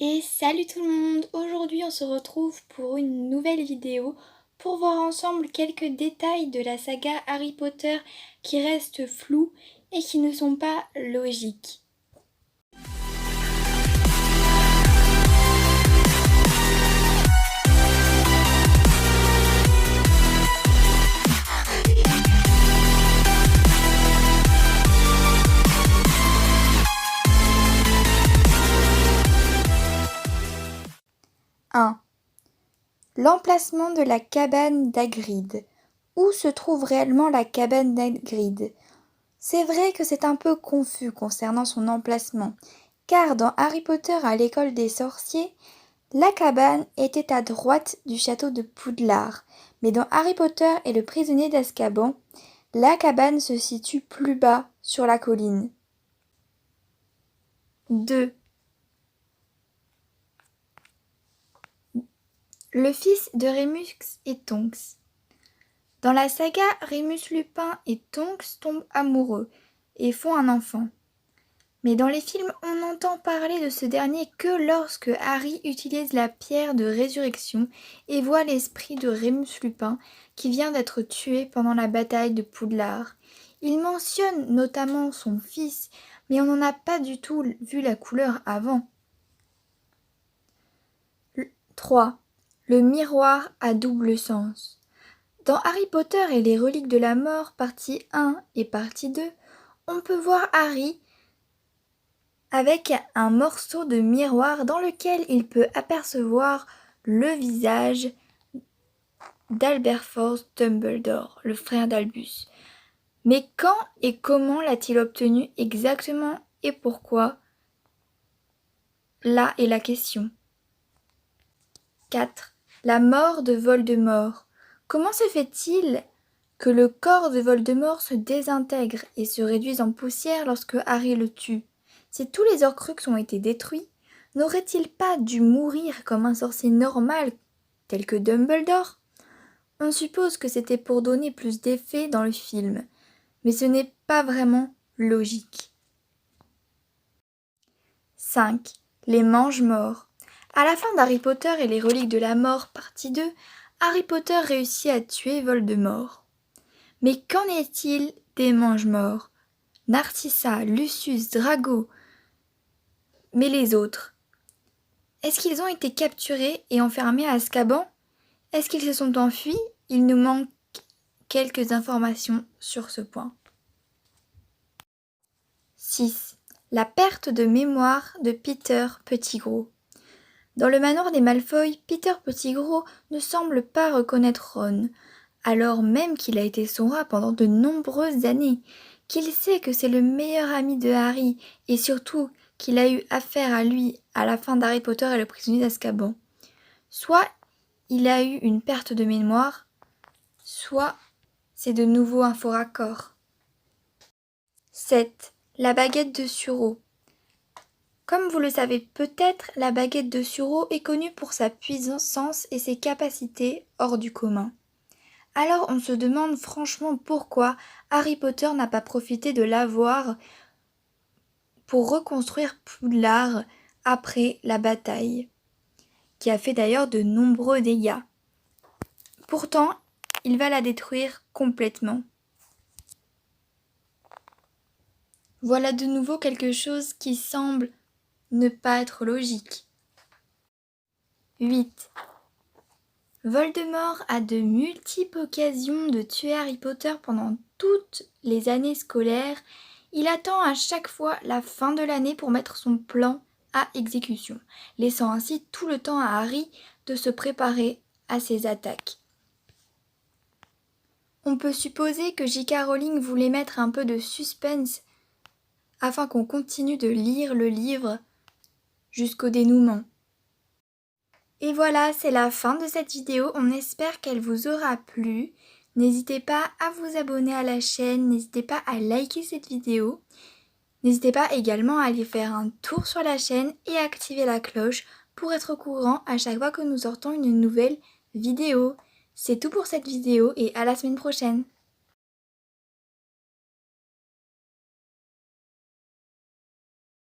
Et salut tout le monde! Aujourd'hui on se retrouve pour une nouvelle vidéo pour voir ensemble quelques détails de la saga Harry Potter qui restent flous et qui ne sont pas logiques. L'emplacement de la cabane d'Hagrid. Où se trouve réellement la cabane d'Hagrid? C'est vrai que c'est un peu confus concernant son emplacement, car dans Harry Potter à l'école des sorciers, la cabane était à droite du château de Poudlard, mais dans Harry Potter et le prisonnier d'Azkaban, la cabane se situe plus bas sur la colline. 2. Le fils de Rémus et Tonks. Dans la saga, Rémus Lupin et Tonks tombent amoureux et font un enfant. Mais dans les films, on n'entend parler de ce dernier que lorsque Harry utilise la pierre de résurrection et voit l'esprit de Rémus Lupin qui vient d'être tué pendant la bataille de Poudlard. Il mentionne notamment son fils, mais on n'en a pas du tout vu la couleur avant. 3. Le miroir à double sens. Dans Harry Potter et les reliques de la mort, partie 1 et partie 2, on peut voir Harry avec un morceau de miroir dans lequel il peut apercevoir le visage d'Alberforth Dumbledore, le frère d'Albus. Mais quand et comment l'a-t-il obtenu exactement et pourquoi? Là est la question. 4. La mort de Voldemort. Comment se fait-il que le corps de Voldemort se désintègre et se réduise en poussière lorsque Harry le tue? Si tous les Horcruxes ont été détruits, n'aurait-il pas dû mourir comme un sorcier normal, tel que Dumbledore? On suppose que c'était pour donner plus d'effet dans le film, mais ce n'est pas vraiment logique. 5. Les Mange-Morts. À la fin d'Harry Potter et les reliques de la mort, partie 2, Harry Potter réussit à tuer Voldemort. Mais qu'en est-il des Mange-Morts? Narcissa, Lucius, Drago, mais les autres? Est-ce qu'ils ont été capturés et enfermés à Azkaban? Est-ce qu'ils se sont enfuis? Il nous manque quelques informations sur ce point. 6. La perte de mémoire de Peter Pettigrew. Dans le manoir des Malfoy, Peter Pettigrew ne semble pas reconnaître Ron, alors même qu'il a été son rat pendant de nombreuses années, qu'il sait que c'est le meilleur ami de Harry et surtout qu'il a eu affaire à lui à la fin d'Harry Potter et le prisonnier d'Azkaban. Soit il a eu une perte de mémoire, soit c'est de nouveau un faux raccord. 7. La baguette de Suro. Comme vous le savez peut-être, la baguette de Suro est connue pour sa puissance et ses capacités hors du commun. Alors on se demande franchement pourquoi Harry Potter n'a pas profité de l'avoir pour reconstruire Poudlard après la bataille, qui a fait d'ailleurs de nombreux dégâts. Pourtant, il va la détruire complètement. Voilà de nouveau quelque chose qui semble ne pas être logique. 8. Voldemort a de multiples occasions de tuer Harry Potter pendant toutes les années scolaires. Il attend à chaque fois la fin de l'année pour mettre son plan à exécution, laissant ainsi tout le temps à Harry de se préparer à ses attaques. On peut supposer que J.K. Rowling voulait mettre un peu de suspense afin qu'on continue de lire le livre jusqu'au dénouement. Et voilà, c'est la fin de cette vidéo. On espère qu'elle vous aura plu. N'hésitez pas à vous abonner à la chaîne, n'hésitez pas à liker cette vidéo. N'hésitez pas également à aller faire un tour sur la chaîne et activer la cloche pour être au courant à chaque fois que nous sortons une nouvelle vidéo. C'est tout pour cette vidéo et à la semaine prochaine.